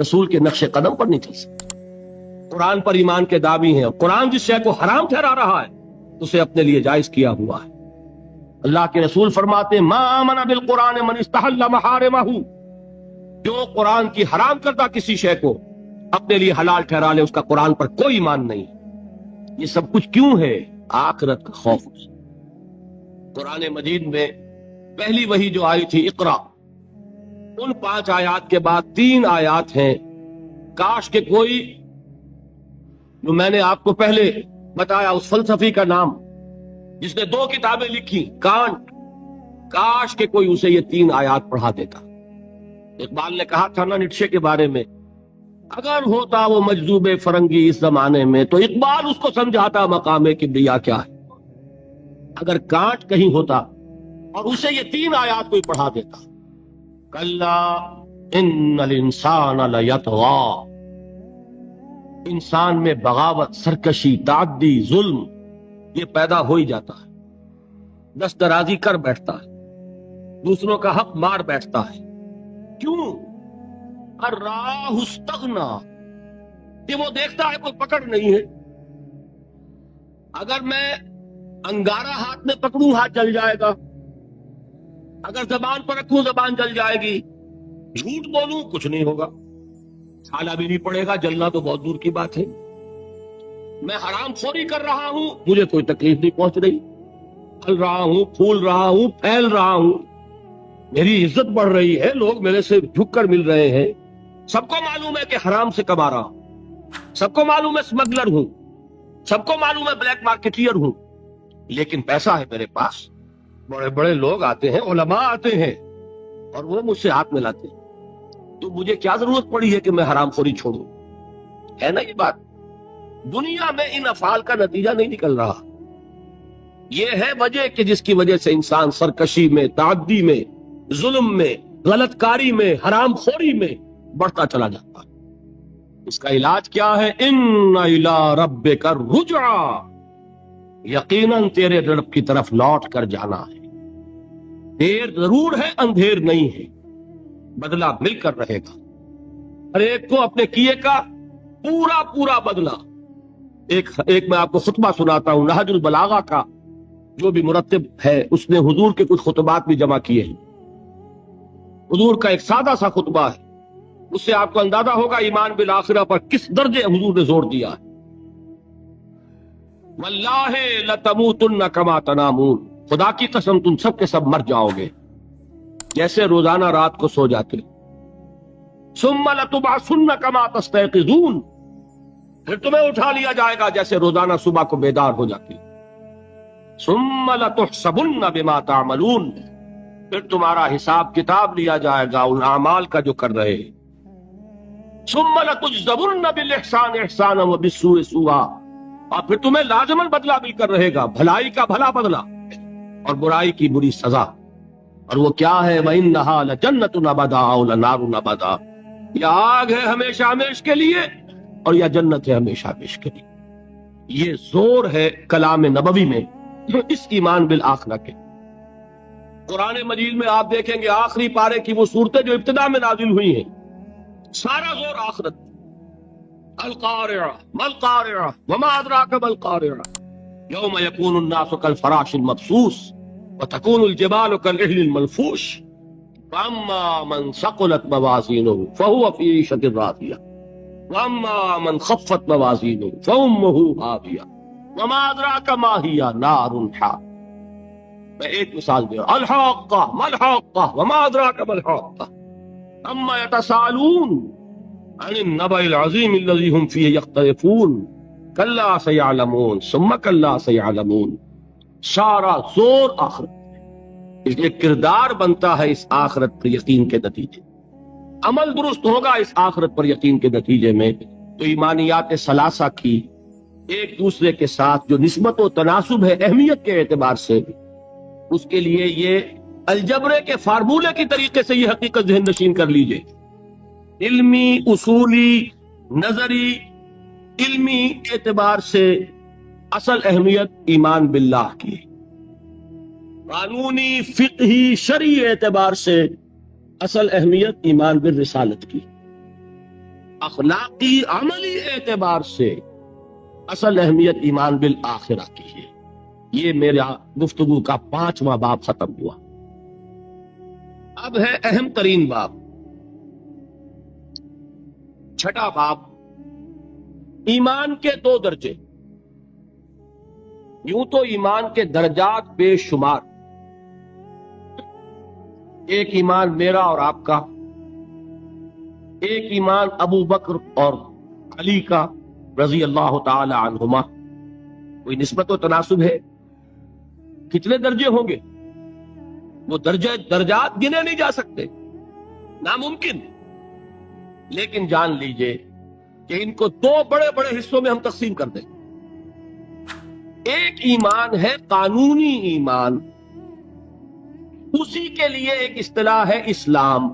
رسول کے نقش قدم پر نہیں چل سکتے. قرآن پر ایمان کے دعوی ہیں. قرآن جس شے کو حرام ٹھہرا رہا ہے اسے اپنے لیے جائز کیا ہوا ہے. اللہ کے رسول فرماتے ہیں ما آمن بالقرآن من استحل محارمہ، جو قرآن کی حرام کردہ کسی شے کو اپنے لیے حلال ٹھہرا لے اس کا قرآن پر کوئی ایمان نہیں. یہ سب کچھ کیوں ہے؟ آخرت کا خوف. قرآن مجید میں پہلی وحی جو آئی تھی اقرا، ان 5 آیات کے بعد 3 آیات ہیں. کاش کہ کوئی، جو میں نے آپ کو پہلے بتایا اس فلسفی کا نام جس نے 2 کتابیں لکھی، کانٹ، کاش کہ کوئی اسے یہ 3 آیات پڑھا دیتا. اقبال نے کہا تھا نا نیٹشے کے بارے میں، اگر ہوتا وہ مجذوب فرنگی اس زمانے میں تو اقبال اس کو سمجھاتا مقام کبریا کیا ہے. اگر کانٹ کہیں ہوتا اور اسے یہ 3 آیات کوئی پڑھا دیتا، کلا ان الانسان لیطغی، انسان میں بغاوت، سرکشی، تعدی، ظلم یہ پیدا ہو ہی جاتا ہے. دست درازی کر بیٹھتا ہے، دوسروں کا حق مار بیٹھتا ہے. کیوں؟ الراہ استغنا، کہ وہ دیکھتا ہے کوئی پکڑ نہیں ہے. اگر میں انگارہ ہاتھ میں پکڑوں ہاتھ جل جائے گا، اگر زبان پر رکھوں زبان جل جائے گی، جھوٹ بولوں کچھ نہیں ہوگا، چھالا بھی نہیں پڑے گا، جلنا تو بہت دور کی بات ہے. میں حرام خوری کر رہا ہوں، مجھے کوئی تکلیف نہیں پہنچ رہی، پھل رہا ہوں، پھول رہا ہوں، پھیل رہا ہوں، میری عزت بڑھ رہی ہے، لوگ میرے سے جھک کر مل رہے ہیں. سب کو معلوم ہے کہ حرام سے کما رہا ہوں، سب کو معلوم ہے اسمگلر ہوں، سب کو معلوم ہے بلیک مارکیٹیئر ہوں، لیکن پیسہ ہے میرے پاس. بڑے بڑے لوگ آتے ہیں، علماء آتے ہیں اور وہ مجھ سے ہاتھ ملاتے ہیں. تو مجھے کیا ضرورت پڑی ہے کہ میں حرام خوری چھوڑوں؟ ہے نا یہ بات. دنیا میں ان افعال کا نتیجہ نہیں نکل رہا. یہ ہے وجہ کہ جس کی وجہ سے انسان سرکشی میں، تعدی میں، ظلم میں، غلط کاری میں، حرام خوری میں بڑھتا چلا جاتا ہے. اس کا علاج کیا ہے؟ ان الی ربک الرجعی، یقیناً تیرے رب کی طرف لوٹ کر جانا ہے. دیر ضرور ہے، اندھیر نہیں ہے، بدلہ مل کر رہے گا. ہر ایک کو اپنے کیے کا پورا پورا بدلہ. ایک میں آپ کو خطبہ سناتا ہوں نہج البلاغہ کا، جو بھی مرتب ہے اس نے حضور کے کچھ خطبات بھی جمع کیے ہیں. حضور کا ایک سادہ سا خطبہ ہے، اس سے آپ کو اندازہ ہوگا ایمان بالآخرہ پر کس درجے حضور نے زور دیا ہے. واللہ لتموتن کما تنامون، خدا کی قسم تم سب کے سب مر جاؤ گے جیسے روزانہ رات کو سو جاتے. ثم لتبعثن کما تستيقظون، پھر تمہیں اٹھا لیا جائے گا جیسے روزانہ صبح کو بیدار ہو جاتی. ثم لتحسبن بما تعملون، پھر تمہارا حساب کتاب لیا جائے گا ان اعمال کا جو کر رہے ہیں. ثم لتجزون بالاحسان احسانا وبالسوء سوءا، اور پھر تمہیں لازماً بدلہ مل کر رہے گا، بھلائی کا بھلا بدلہ اور برائی کی بری سزا. اور وہ کیا ہے؟ وَإِنَّهَا لَجَنَّةٌ أَبَدًا أَوْ لَنَارٌ أَبَدًا، یا آگ ہے ہمیشہ ہمیش کے لیے اور یا جنت ہے ہمیشہ ہمیش کے لیے. یہ زور ہے کلام نبوی میں اس ایمان بالآخرہ کے. قرآن مجید میں آپ دیکھیں گے آخری پارے کی وہ صورتیں جو ابتدا میں نازل ہوئی ہیں، سارا زور آخرت. القارعہ ما القارعہ وما ادراک ما القارعہ یوم یکون الناس کالفراش المبثوث وتكون الجبال كالعهن المنفوش فاما من ثقلت موازینہ فهو في عیشة راضیہ واما من خفت موازینہ فامہ ہاویہ وما ادراک ما ہی نار حامیہ. میں ایک مثال دے رہا ہوں. الحاقہ ما الحاقہ وما ادراک ما الحاقہ اما يتساءلون عن النبأ العظیم الذی هم فیہ یختلفون کلا سیعلمون ثم کلا سیعلمون. سارا زور آخرت. اس لیے کردار بنتا ہے اس آخرت پر یقین کے نتیجے، عمل درست ہوگا اس آخرت پر یقین کے نتیجے میں. تو ایمانیات ثلاثہ کی ایک دوسرے کے ساتھ جو نسبت و تناسب ہے اہمیت کے اعتبار سے، اس کے لیے یہ الجبرے کے فارمولے کی طریقے سے یہ حقیقت ذہن نشین کر لیجئے. علمی، اصولی، نظری، علمی اعتبار سے اصل اہمیت ایمان باللہ کی، قانونی، فقہی، شرعی اعتبار سے اصل اہمیت ایمان بالرسالت کی. اخلاقی عملی اعتبار سے اصل اہمیت ایمان بالآخرہ کی ہے۔ یہ میرا گفتگو کا 5واں باب ختم ہوا۔ اب ہے اہم ترین باب، 6واں باب، ایمان کے 2 درجے۔ یوں تو ایمان کے درجات بے شمار، ایک ایمان میرا اور آپ کا، ایک ایمان ابو بکر اور علی کا رضی اللہ تعالی عنہما۔ کوئی نسبت و تناسب ہے؟ کتنے درجے ہوں گے؟ وہ درجات گنے نہیں جا سکتے، ناممکن۔ لیکن جان لیجئے کہ ان کو 2 بڑے بڑے حصوں میں ہم تقسیم کر دیں۔ ایک ایمان ہے قانونی ایمان، اسی کے لیے ایک اصطلاح ہے اسلام۔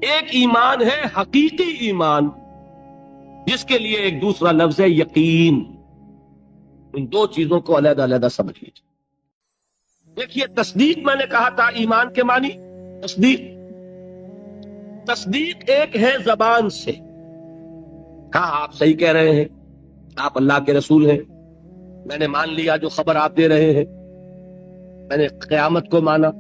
ایک ایمان ہے حقیقی ایمان، جس کے لیے ایک دوسرا لفظ ہے یقین۔ ان 2 چیزوں کو علیحدہ علیحدہ سمجھ لیجیے۔ دیکھیے، تصدیق میں نے کہا تھا ایمان کے معنی تصدیق ایک ہے زبان سے، ہاں آپ صحیح کہہ رہے ہیں، آپ اللہ کے رسول ہیں، میں نے مان لیا جو خبر آپ دے رہے ہیں، میں نے قیامت کو مانا،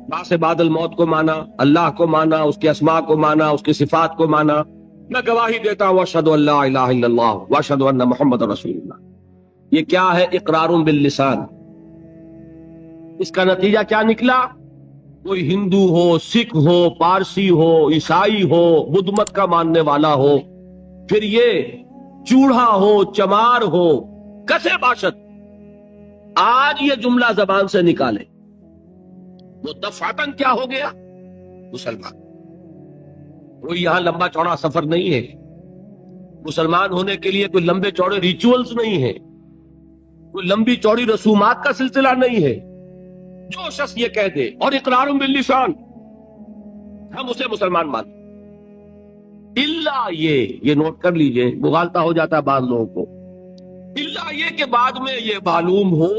بعث بعد الموت کو مانا، اللہ کو مانا، اس کے اسماء کو مانا، اس کے صفات کو مانا، میں گواہی دیتا ہوں اشہد ان لا الہ الا اللہ واشہد ان محمد رسول اللہ۔ یہ کیا ہے؟ اقرار باللسان۔ اس کا نتیجہ کیا نکلا؟ کوئی ہندو ہو، سکھ ہو، پارسی ہو، عیسائی ہو، بدھ مت کا ماننے والا ہو، پھر یہ چوڑا ہو، چمار ہو، کسے باشد، آج یہ جملہ زبان سے نکالے، وہ دفعتاً کیا ہو گیا؟ مسلمان۔ کوئی یہاں لمبا چوڑا سفر نہیں ہے، مسلمان ہونے کے لیے کوئی لمبے چوڑے ریچولز نہیں ہے، کوئی لمبی چوڑی رسومات کا سلسلہ نہیں ہے۔ جو شخص یہ کہہ دے اور اقرار باللسان، ہم اسے مسلمان مانتے، الا یہ نوٹ کر لیجئے، مغالطہ ہو جاتا ہے بعض لوگوں کو، الا یہ کہ بعد میں یہ معلوم ہو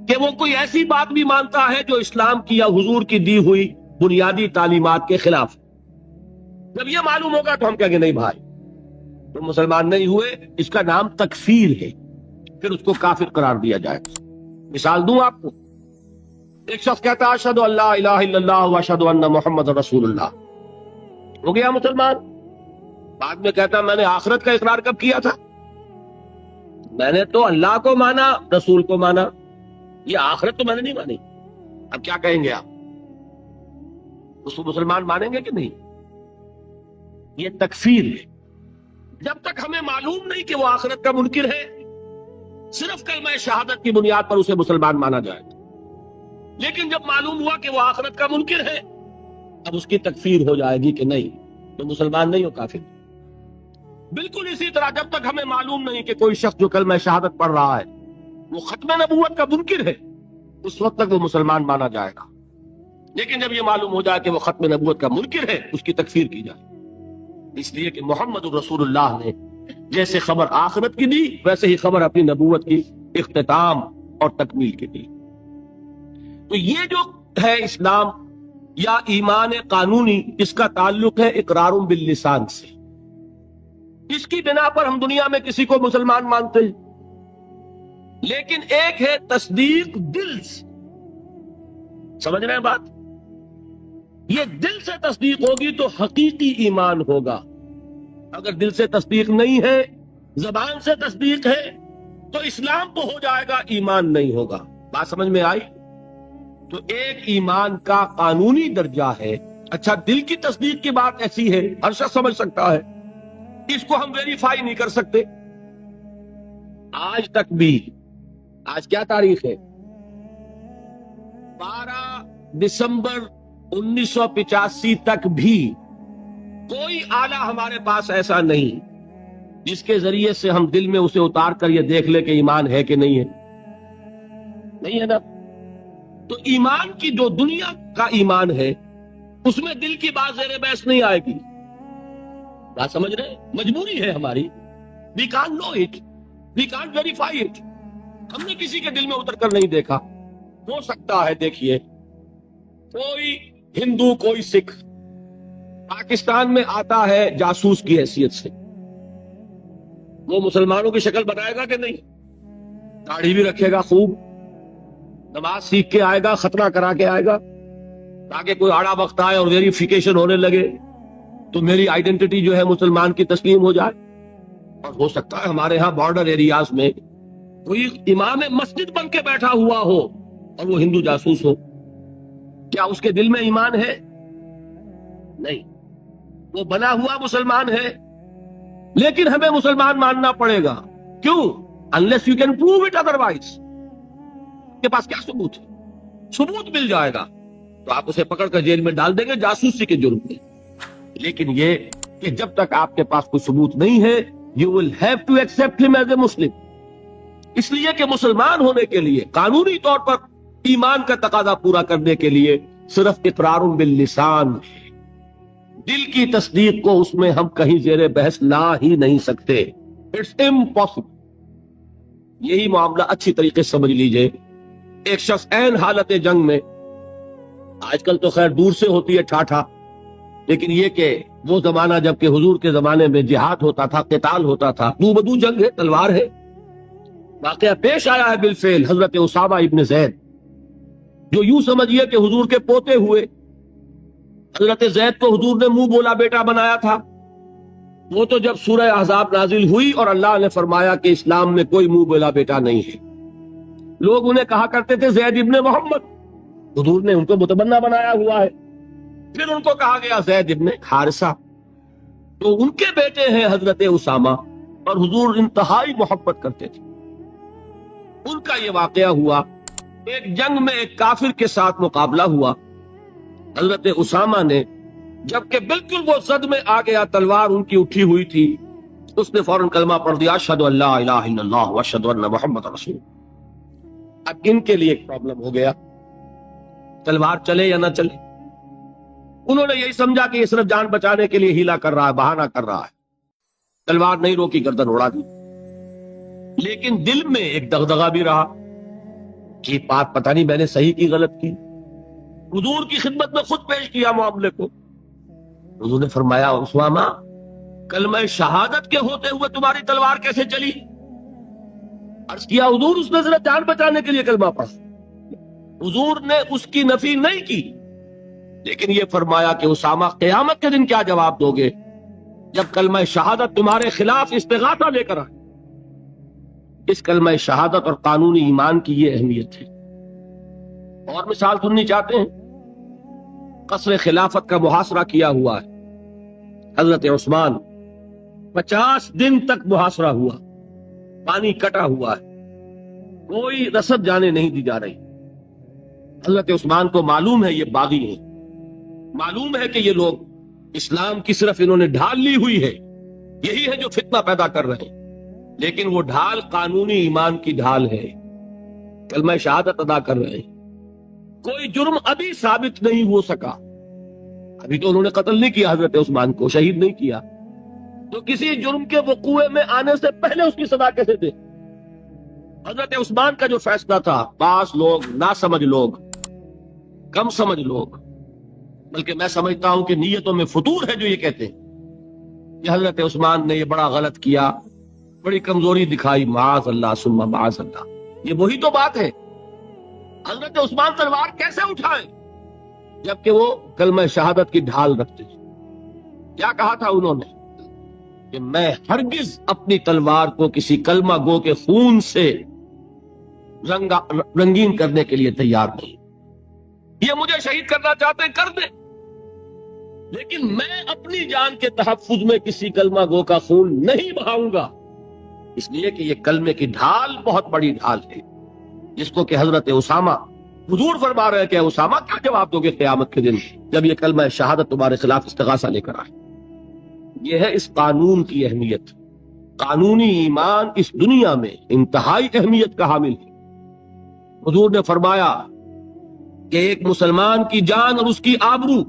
کہ وہ کوئی ایسی بات بھی مانتا ہے جو اسلام کی یا حضور کی دی ہوئی بنیادی تعلیمات کے خلاف۔ جب یہ معلوم ہوگا تو ہم کہیں گے نہیں بھائی تم مسلمان نہیں ہوئے، اس کا نام تکفیر ہے، پھر اس کو کافر قرار دیا جائے۔ مثال دوں آپ کو، ایک شخص کہتا ہے اشہد ان لا الہ الا اللہ واشہد ان محمد رسول اللہ، ہو گیا مسلمان۔ بعد میں کہتا ہے میں نے آخرت کا اقرار کب کیا تھا؟ میں نے تو اللہ کو مانا، رسول کو مانا، یہ آخرت تو میں نے نہیں مانی۔ اب کیا کہیں گے آپ؟ اس کو مسلمان مانیں گے کہ نہیں؟ یہ تکفیر ہے۔ جب تک ہمیں معلوم نہیں کہ وہ آخرت کا منکر ہے، صرف کلمہ شہادت کی بنیاد پر اسے مسلمان مانا جائے گا۔ لیکن جب معلوم ہوا کہ وہ آخرت کا منکر ہے، اب اس کی تکفیر ہو جائے گی کہ نہیں تو مسلمان نہیں ہو، کافر۔ بالکل اسی طرح جب تک ہمیں معلوم نہیں کہ کوئی شخص جو کلمہ شہادت پڑھ رہا ہے وہ ختم نبوت کا منکر ہے، اس وقت تک وہ مسلمان مانا جائے گا۔ لیکن جب یہ معلوم ہو جائے کہ وہ ختم نبوت کا منکر ہے، اس کی تکفیر کی جائے، اس لیے کہ محمد رسول اللہ نے جیسے خبر آخرت کی دی، ویسے ہی خبر اپنی نبوت کی اختتام اور تکمیل کی دی۔ تو یہ جو ہے اسلام یا ایمان قانونی، اس کا تعلق ہے اقرار باللسان سے۔ اس کی بنا پر ہم دنیا میں کسی کو مسلمان مانتے ہیں، لیکن ایک ہے تصدیق دل سے۔ سمجھ رہے ہیں بات؟ یہ دل سے تصدیق ہوگی تو حقیقی ایمان ہوگا۔ اگر دل سے تصدیق نہیں ہے، زبان سے تصدیق ہے، تو اسلام تو ہو جائے گا، ایمان نہیں ہوگا۔ بات سمجھ میں آئی؟ تو ایک ایمان کا قانونی درجہ ہے۔ اچھا، دل کی تصدیق کی بات ایسی ہے، ہر شخص سمجھ سکتا ہے، اس کو ہم ویریفائی نہیں کر سکتے۔ آج تک بھی، آج کیا تاریخ ہے؟ 12 دسمبر 1985 تک بھی کوئی آلہ ہمارے پاس ایسا نہیں جس کے ذریعے سے ہم دل میں اسے اتار کر یہ دیکھ لیں کہ ایمان ہے کہ نہیں ہے۔ نہیں ہے نا؟ تو ایمان کی جو دنیا کا ایمان ہے، اس میں دل کی بات زیر بحث نہیں آئے گی۔ بات سمجھ رہے ہیں؟ مجبوری ہے ہماری، we can't know it, we can't verify it۔ ہم نے کسی کے دل میں اتر کر نہیں دیکھا۔ ہو سکتا ہے، دیکھیے، کوئی ہندو، کوئی سکھ، پاکستان میں آتا ہے جاسوس کی حیثیت سے، وہ مسلمانوں کی شکل بنائے گا کہ نہیں؟ داڑھی بھی رکھے گا خوب، نماز سیکھ کے آئے گا، خطرہ کرا کے آئے گا، تاکہ کوئی آڑا وقت آئے اور ویریفیکیشن ہونے لگے تو میری آئیڈینٹی جو ہے مسلمان کی تسلیم ہو جائے۔ اور ہو سکتا ہے ہمارے ہاں بارڈر ایریاز میں کوئی امام مسجد بن کے بیٹھا ہوا ہو اور وہ ہندو جاسوس ہو، کیا اس کے دل میں ایمان ہے؟ نہیں، وہ بنا ہوا مسلمان ہے، لیکن ہمیں مسلمان ماننا پڑے گا۔ کیوں؟ unless you can prove it otherwise۔ آپ کے پاس کیا ثبوت ہے؟ ثبوت مل جائے گا تو آپ اسے پکڑ کر جیل میں ڈال دیں گے جاسوسی کے جرم میں، لیکن یہ کہ جب تک آپ کے پاس کوئی ثبوت نہیں ہے you will have to accept him as a Muslim۔ اس لیے کہ مسلمان ہونے کے لیے قانونی طور پر ایمان کا تقاضا پورا کرنے کے لیے صرف اقرار باللسان، دل کی تصدیق کو اس میں ہم کہیں زیر بحث لا ہی نہیں سکتے، اٹس امپاسبل۔ یہی معاملہ اچھی طریقے سے سمجھ لیجئے۔ ایک شخص عین حالت جنگ میں، آج کل تو خیر دور سے ہوتی ہے ٹھاٹھا، لیکن یہ کہ وہ زمانہ جب کہ حضور کے زمانے میں جہاد ہوتا تھا، قتال ہوتا تھا، دو بدو جنگ ہے، تلوار ہے۔ واقعہ پیش آیا ہے بالفعل حضرت اسامہ ابن زید، جو یوں سمجھیے کہ حضور کے پوتے ہوئے۔ حضرت زید کو حضور نے منہ بولا بیٹا بنایا تھا، وہ تو جب سورہ احزاب نازل ہوئی اور اللہ نے فرمایا کہ اسلام میں کوئی منہ بولا بیٹا نہیں ہے، لوگ انہیں کہا کرتے تھے زید ابن محمد، حضور نے ان کو متبنہ بنایا ہوا ہے۔ پھر ان کو کہا گیا زید ابن حارثہ، تو ان کے بیٹے ہیں حضرت اسامہ، اور حضور انتہائی محبت کرتے تھے۔ ان کا یہ واقعہ ہوا، ایک جنگ میں ایک کافر کے ساتھ مقابلہ ہوا، حضرت اسامہ نے جبکہ بالکل وہ زد میں آ گیا، تلوار ان کی اٹھی ہوئی تھی، اس نے فوراً کلمہ پڑھ دیا، اشہد ان لا الہ الا اللہ واشہد ان محمد رسول۔ اب ان کے لیے ایک پرابلم ہو گیا، تلوار چلے یا نہ چلے۔ انہوں نے یہی سمجھا کہ یہ صرف جان بچانے کے لیے ہیلا کر رہا ہے، بہانہ کر رہا ہے، تلوار نہیں روکی، گردن اڑا دی۔ لیکن دل میں ایک دغدغہ بھی رہا کہ بات پتہ نہیں میں نے صحیح کی غلط کی۔ حضور کی خدمت میں خود پیش کیا معاملے کو۔ حضور نے فرمایا اسامہ، کلمہ شہادت کے ہوتے ہوئے تمہاری تلوار کیسے چلی؟ عرض کیا حضور اس نے صرف جان بچانے کے لیے کلمہ پڑھا۔ حضور نے اس کی نفی نہیں کی، لیکن یہ فرمایا کہ اسامہ قیامت کے دن کیا جواب دو گے جب کلمہ شہادت تمہارے خلاف استغاثہ لے کر آئے۔ اس کلمہ شہادت اور قانونی ایمان کی یہ اہمیت ہے۔ اور مثال سننی چاہتے ہیں؟ قصر خلافت کا محاصرہ کیا ہوا ہے، حضرت عثمان 50 دن تک محاصرہ ہوا، پانی کٹا ہوا ہے، کوئی رسد جانے نہیں دی جا رہی۔ حضرت عثمان کو معلوم ہے یہ باغی ہیں، معلوم ہے کہ یہ لوگ اسلام کی صرف انہوں نے ڈھال لی ہوئی ہے، یہی ہے جو فتنہ پیدا کر رہے ہیں، لیکن وہ ڈھال قانونی ایمان کی ڈھال ہے، کلمہ شہادت ادا کر رہے ہیں۔ کوئی جرم ابھی ثابت نہیں ہو سکا، ابھی تو انہوں نے قتل نہیں کیا، حضرت عثمان کو شہید نہیں کیا، تو کسی جرم کے وقوع میں آنے سے پہلے اس کی سزا کیسے دے؟ حضرت عثمان کا جو فیصلہ تھا، بعض لوگ ناسمجھ لوگ، کم سمجھ لوگ، بلکہ میں سمجھتا ہوں کہ نیتوں میں فطور ہے جو یہ کہتے ہیں کہ حضرت عثمان نے یہ بڑا غلط کیا، بڑی کمزوری دکھائی، معاذ اللہ ثم معاذ اللہ۔ یہ وہی تو بات ہے، حضرت عثمان تلوار کیسے اٹھائیں جبکہ وہ کلمہ شہادت کی ڈھال رکھتے ہیں؟ کیا کہا تھا انہوں نے کہ میں ہرگز اپنی تلوار کو کسی کلمہ گو کے خون سے رنگین کرنے کے لیے تیار نہیں، یہ مجھے شہید کرنا چاہتے ہیں کر دیں، لیکن میں اپنی جان کے تحفظ میں کسی کلمہ گو کا خون نہیں بہاؤں گا، اس لیے کہ یہ کلمے کی ڈھال بہت بڑی ڈھال ہے، جس کو کہ حضرت اسامہ، حضور فرما رہے ہیں کہ اسامہ کیا جواب دو گے قیامت کے دن جب یہ کلمہ شہادت تمہارے خلاف استغاثہ لے کر آئے؟ یہ ہے اس قانون کی اہمیت۔ قانونی ایمان اس دنیا میں انتہائی اہمیت کا حامل ہے۔ حضور نے فرمایا کہ ایک مسلمان کی جان اور اس کی آبرو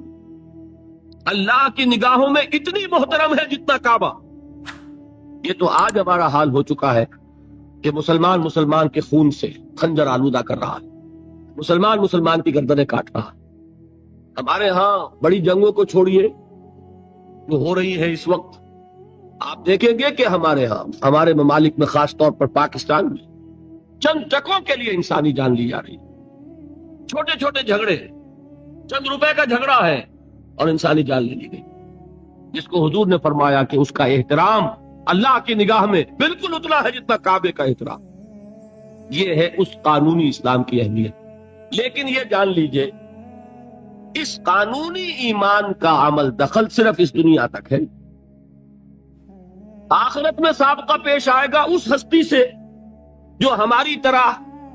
اللہ کی نگاہوں میں اتنی محترم ہے جتنا کعبہ۔ یہ تو آج ہمارا حال ہو چکا ہے کہ مسلمان مسلمان کے خون سے خنجر آلودہ کر رہا ہے، مسلمان مسلمان کی گردنیں کاٹ رہا ہے۔ ہمارے ہاں بڑی جنگوں کو چھوڑیے، جو ہو رہی ہے اس وقت، آپ دیکھیں گے کہ ہمارے ہاں، ہمارے ممالک میں، خاص طور پر پاکستان میں، چند ٹکوں کے لیے انسانی جان لی جا رہی ہے۔ چھوٹے چھوٹے جھگڑے، چند روپے کا جھگڑا ہے اور انسانی جان لے لی گئی، جس کو حضور نے فرمایا کہ اس کا احترام اللہ کی نگاہ میں بالکل اتنا ہے جتنا کعبے کا احترام۔ یہ ہے اس قانونی اسلام کی اہمیت۔ لیکن یہ جان لیجئے، اس قانونی ایمان کا عمل دخل صرف اس دنیا تک ہے۔ آخرت میں سابقہ پیش آئے گا اس ہستی سے جو ہماری طرح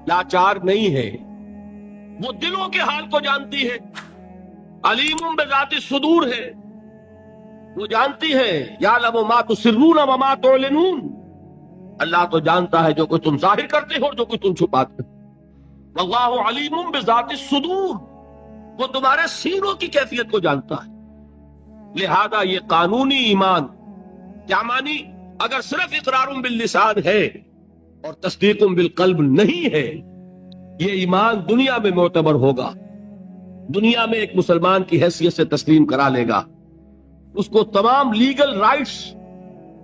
لاچار نہیں ہے، وہ دلوں کے حال کو جانتی ہے، علیم بذات الصدور ہے، وہ جانتی ہے، یعلم ما تسرون وما تعلنون، اللہ تو جانتا ہے جو کچھ تم ظاہر کرتے ہو اور جو کچھ تم چھپاتے ہو، واللہ علیم بذات الصدور، وہ تمہارے سینوں کی کیفیت کو جانتا ہے۔ لہذا یہ قانونی ایمان کیا مانی؟ اگر صرف اقرار باللسان ہے اور تصدیق بالقلب نہیں ہے، یہ ایمان دنیا میں معتبر ہوگا، دنیا میں ایک مسلمان کی حیثیت سے تسلیم کرا لے گا، اس کو تمام لیگل رائٹس،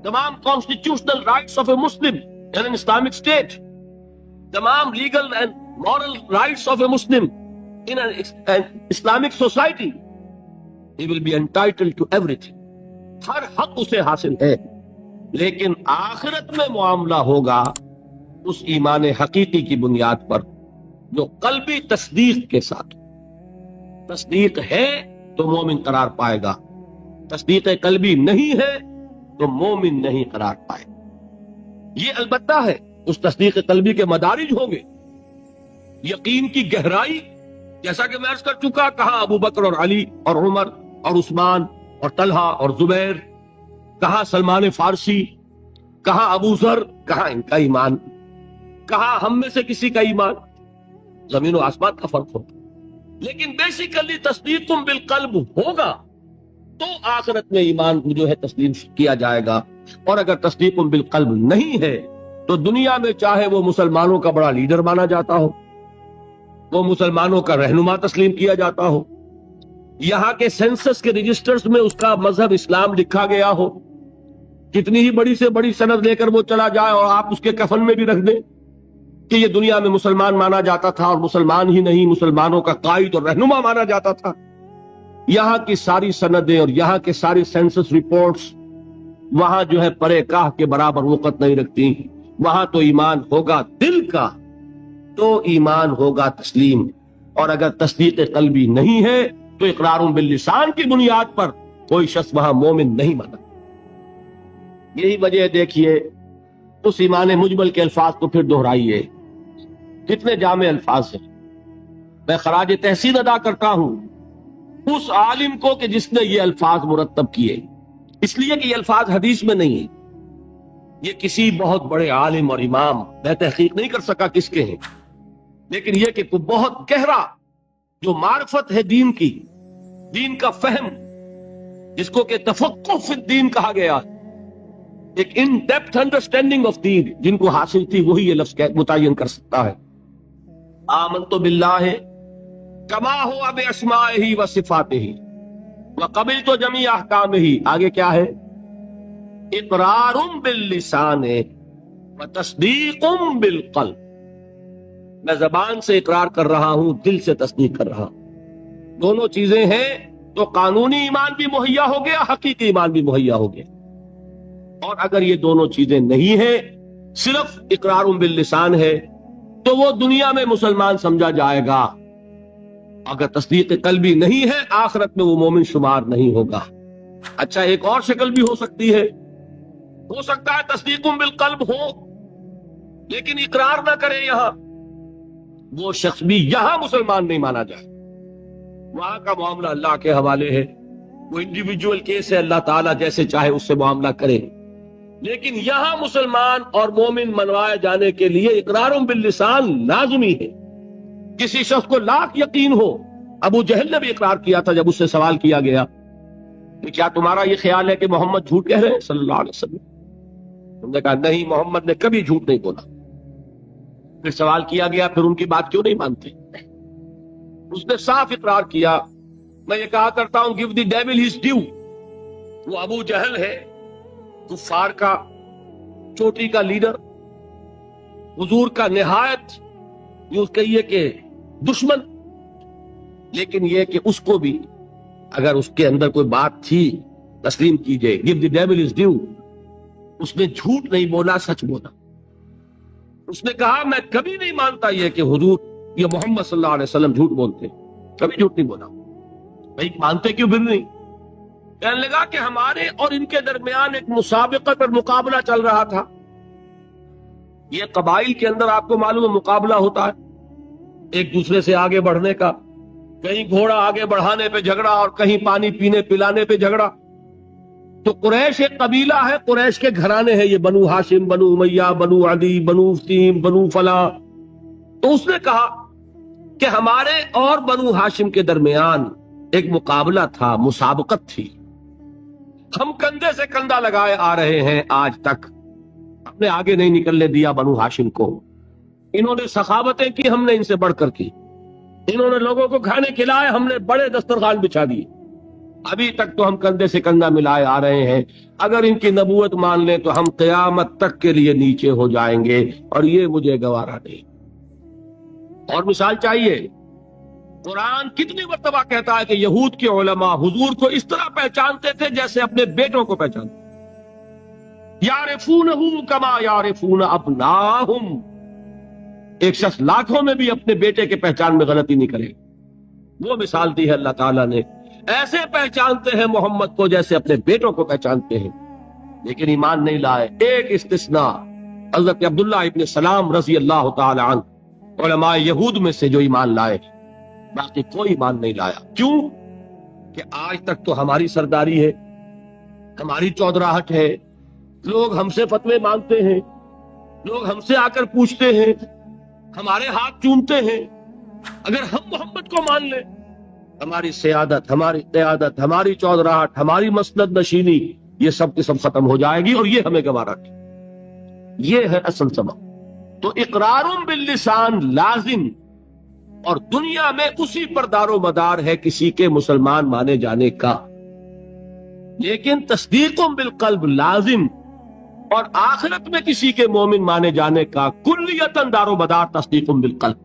تمام constitutional rights of a Muslim in an Islamic state, تمام legal and moral rights of a Muslim in an Islamic society, he will be entitled to everything. ہر حق اسے حاصل ہے، لیکن آخرت میں معاملہ ہوگا اس ایمان حقیقی کی بنیاد پر جو قلبی تصدیق کے ساتھ۔ تصدیق ہے تو مومن قرار پائے گا، تصدیق قلبی نہیں ہے تو مومن نہیں قرار پائے گا۔ یہ البتہ ہے، اس تصدیق قلبی کے مدارج ہوں گے، یقین کی گہرائی، جیسا کہ میں عرض کر چکا، کہاں ابو بکر اور علی اور عمر اور عثمان اور طلحہ اور زبیر، کہاں سلمان فارسی، کہاں ابو ذر، کہاں ان کا ایمان، کہاں ہم میں سے کسی کا ایمان، زمین و آسمان کا فرق ہوگا۔ لیکن بیسیکلی تصدیق بالقلب ہوگا تو آخرت میں ایمان جو ہے تسلیم کیا جائے گا، اور اگر تصدیق بالقلب نہیں ہے تو دنیا میں چاہے وہ مسلمانوں کا بڑا لیڈر مانا جاتا ہو، وہ مسلمانوں کا رہنما تسلیم کیا جاتا ہو، یہاں کے سینسس کے رجسٹرز میں اس کا مذہب اسلام لکھا گیا ہو، کتنی ہی بڑی سے بڑی سند لے کر وہ چلا جائے اور آپ اس کے کفن میں بھی رکھ دیں کہ یہ دنیا میں مسلمان مانا جاتا تھا، اور مسلمان ہی نہیں، مسلمانوں کا قائد اور رہنما مانا جاتا تھا، یہاں کی ساری سندیں اور یہاں کے ساری سینسس رپورٹس وہاں جو ہے پرے کاہ کے برابر وقت نہیں رکھتی۔ وہاں تو ایمان ہوگا دل کا تو ایمان ہوگا تسلیم، اور اگر تصدیق قلبی نہیں ہے تو اقرار باللسان کی بنیاد پر کوئی شخص وہاں مومن نہیں مانا۔ یہی وجہ دیکھیے، اس ایمان مجمل کے الفاظ کو پھر دہرائیے، کتنے جامع الفاظ ہیں۔ میں خراج تحسین ادا کرتا ہوں اس عالم کو کہ جس نے یہ الفاظ مرتب کیے، اس لیے کہ یہ الفاظ حدیث میں نہیں ہیں، یہ کسی بہت بڑے عالم اور امام، میں تحقیق نہیں کر سکا کس کے ہیں، لیکن یہ کہ بہت گہرا جو معرفت ہے دین کی، دین کا فہم، جس کو کہ تفقہ فی الدین کہا گیا، ایک ان ڈیپتھ انڈرسٹینڈنگ آف دین جن کو حاصل تھی، وہی یہ لفظ متعین کر سکتا ہے۔ آمنت باللہ کما ہوا باسمائہ و صفاتہ وقبلت جمیع احکامہ، آگے کیا ہے؟ اقرار باللسان و تصدیق بالقلب، میں زبان سے اقرار کر رہا ہوں، دل سے تصدیق کر رہا ہوں، دونوں چیزیں ہیں تو قانونی ایمان بھی مہیا ہو گیا، حقیقی ایمان بھی مہیا ہو گیا۔ اور اگر یہ دونوں چیزیں نہیں ہیں، صرف اقرار باللسان ہے، تو وہ دنیا میں مسلمان سمجھا جائے گا، اگر تصدیق قلبی نہیں ہے آخرت میں وہ مومن شمار نہیں ہوگا۔ اچھا، ایک اور شکل بھی ہو سکتی ہے، ہو سکتا ہے تصدیق بالقلب ہو لیکن اقرار نہ کرے، یہاں وہ شخص بھی یہاں مسلمان نہیں مانا جائے، وہاں کا معاملہ اللہ کے حوالے ہے، وہ انڈیویجول کیس ہے، اللہ تعالیٰ جیسے چاہے اس سے معاملہ کرے، لیکن یہاں مسلمان اور مومن منوائے جانے کے لیے اقرار باللسان لازمی ہے۔ کسی شخص کو لاکھ یقین ہو، ابو جہل نے بھی اقرار کیا تھا جب اس سے سوال کیا گیا کہ کیا تمہارا یہ خیال ہے کہ محمد جھوٹ کہہ رہے ہیں صلی اللہ علیہ وسلم؟ انہوں نے کہا نہیں، محمد نے کبھی جھوٹ نہیں بولا۔ پھر سوال کیا گیا پھر ان کی بات کیوں نہیں مانتے؟ اس نے صاف اقرار کیا، میں یہ کہا کرتا ہوں give the devil his due، وہ ابو جہل ہے، کفار کا چوٹی کا لیڈر، حضور کا نہایت یوں کہیے کہ دشمن، لیکن یہ کہ اس کو بھی اگر اس کے اندر کوئی بات تھی تسلیم کیجئے، give the devil his due، اس نے جھوٹ نہیں بولا، سچ بولا۔ اس نے کہا میں کبھی نہیں مانتا یہ کہ حضور یہ محمد صلی اللہ علیہ وسلم جھوٹ بولتے، کبھی جھوٹ نہیں بولا۔ بھائی مانتے کیوں پھر نہیں؟ کہنے لگا کہ ہمارے اور ان کے درمیان ایک مسابقت اور مقابلہ چل رہا تھا۔ یہ قبائل کے اندر آپ کو معلوم ہے مقابلہ ہوتا ہے ایک دوسرے سے آگے بڑھنے کا، کہیں گھوڑا آگے بڑھانے پہ جھگڑا اور کہیں پانی پینے پلانے پہ جھگڑا۔ تو قریش ایک قبیلہ ہے، قریش کے گھرانے ہیں یہ، بنو ہاشم، بنو امیہ، بنو عدی، بنو تیم، بنو فلاں۔ تو اس نے کہا کہ ہمارے اور بنو ہاشم کے درمیان ایک مقابلہ تھا، مسابقت تھی، ہم کندھے سے کندھا لگائے آ رہے ہیں آج تک، ہم نے آگے نہیں نکلنے دیا بنو ہاشم کو۔ انہوں نے سخاوتیں کی، ہم نے ان سے بڑھ کر کی، انہوں نے لوگوں کو کھانے کھلائے، ہم نے بڑے دسترخوان بچھا دیے، ابھی تک تو ہم کندھے سے کندھا ملائے آ رہے ہیں، اگر ان کی نبوت مان لیں تو ہم قیامت تک کے لیے نیچے ہو جائیں گے، اور یہ مجھے گوارا نہیں۔ اور مثال چاہیے؟ قرآن کتنی مرتبہ کہتا ہے کہ یہود کے علماء حضور کو اس طرح پہچانتے تھے جیسے اپنے بیٹوں کو پہچانتے، یعرفونہ کما یعرفون ابناہم۔ ایک شخص لاکھوں میں بھی اپنے بیٹے کے پہچان میں غلطی نہیں کرے، وہ مثال دی ہے اللہ تعالیٰ نے، ایسے پہچانتے ہیں محمد کو جیسے اپنے بیٹوں کو پہچانتے ہیں، لیکن ایمان نہیں لائے۔ ایک استثناء، حضرت عبداللہ ابن سلام رضی اللہ تعالی عنہ، علماء یہود میں سے جو ایمان لائے، باقی کوئی ایمان نہیں لایا۔ کیوں؟ کہ آج تک تو ہماری سرداری ہے، ہماری چودراہٹ ہے، لوگ ہم سے فتوے مانگتے ہیں، لوگ ہم سے آ کر پوچھتے ہیں، ہمارے ہاتھ چومتے ہیں، اگر ہم محمد کو مان لیں، ہماری سیادت، ہماری قیادت، ہماری چودراہٹ، ہماری مسند نشینی، یہ سب کی سب ختم ہو جائے گی، اور یہ ہمیں گوارا نہیں۔ یہ ہے اصل سبب۔ تو اقرار باللسان لازم، اور دنیا میں اسی پر دار و مدار ہے کسی کے مسلمان مانے جانے کا، لیکن تصدیق بالقلب لازم، اور آخرت میں کسی کے مومن مانے جانے کا کلیتاً دار و مدار تصدیق بالقلب۔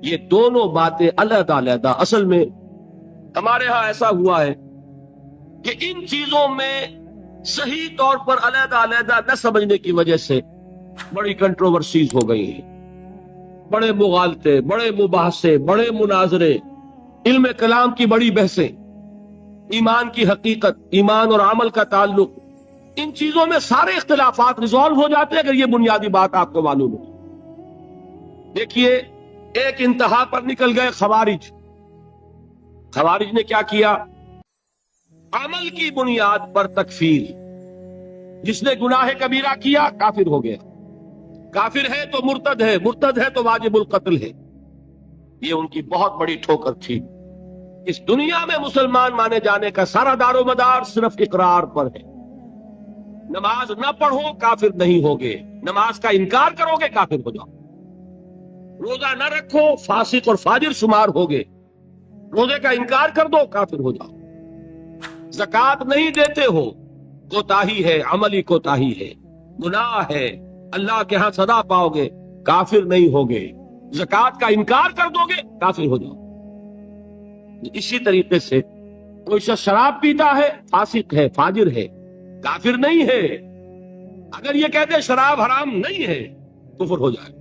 یہ دونوں باتیں علیحدہ علیحدہ۔ اصل میں ہمارے ہاں ایسا ہوا ہے کہ ان چیزوں میں صحیح طور پر علیحدہ علیحدہ نہ سمجھنے کی وجہ سے بڑی کنٹروورسیز ہو گئی ہیں، بڑے مغالطے، بڑے مباحثے، بڑے مناظرے، علم کلام کی بڑی بحثیں، ایمان کی حقیقت، ایمان اور عمل کا تعلق، ان چیزوں میں سارے اختلافات ریزالو ہو جاتے ہیں اگر یہ بنیادی بات آپ کو معلوم ہو۔ دیکھیے ایک انتہا پر نکل گئے خوارج۔ خوارج نے کیا کیا؟ عمل کی بنیاد پر تکفیر، جس نے گناہ کبیرہ کیا کافر ہو گیا، کافر ہے تو مرتد ہے، مرتد ہے تو واجب القتل ہے۔ یہ ان کی بہت بڑی ٹھوکر تھی۔ اس دنیا میں مسلمان مانے جانے کا سارا دار و مدار صرف اقرار پر ہے۔ نماز نہ پڑھو کافر نہیں ہوگے، نماز کا انکار کرو گے کافر ہو جاؤ، روزہ نہ رکھو فاسق اور فاجر شمار ہوگے، روزے کا انکار کر دو کافر ہو جاؤ، زکوٰۃ نہیں دیتے ہو کوتاہی ہے، عملی کوتاہی ہے، گناہ ہے، اللہ کے ہاں سزا پاؤ گے، کافر نہیں ہوگے، زکوٰۃ کا انکار کر دو گے کافر ہو جاؤ۔ اسی طریقے سے کوئی شخص شراب پیتا ہے، فاسق ہے، فاجر ہے، کافر نہیں ہے، اگر یہ کہتے شراب حرام نہیں ہے کفر ہو جائے،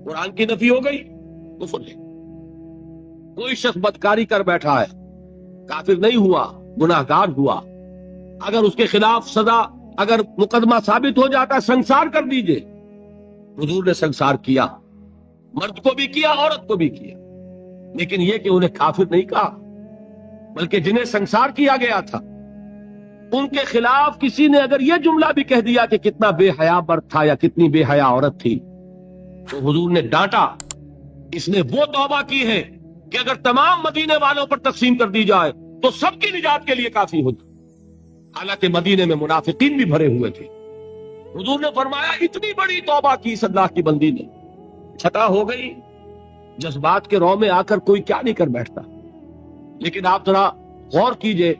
قرآن کی نفی ہو گئی، کفر ہے۔ کوئی شخص بدکاری کر بیٹھا ہے، کافر نہیں ہوا، گناہ گار ہوا، اگر اس کے خلاف سزا، اگر مقدمہ ثابت ہو جاتا ہے سنسار کر دیجئے، حضور نے سنسار کیا، مرد کو بھی کیا، عورت کو بھی کیا، لیکن یہ کہ انہیں کافر نہیں کہا، بلکہ جنہیں سنسار کیا گیا تھا ان کے خلاف کسی نے اگر یہ جملہ بھی کہہ دیا کہ کتنا بے حیا مرد تھا یا کتنی بے حیا عورت تھی، تو حضور نے ڈانٹا، اس نے وہ توبہ کی ہے کہ اگر تمام مدینے والوں پر تقسیم کر دی جائے تو سب کی نجات کے لیے کافی ہو جائے۔ حالانکہ مدینے میں منافقین بھی بھرے ہوئے تھے۔ حضور نے فرمایا اتنی بڑی توبہ کی اس اللہ کی بندی نے، چھٹا ہو گئی، جذبات کے رو میں آ کر کوئی کیا نہیں کر بیٹھتا، لیکن آپ ذرا غور کیجئے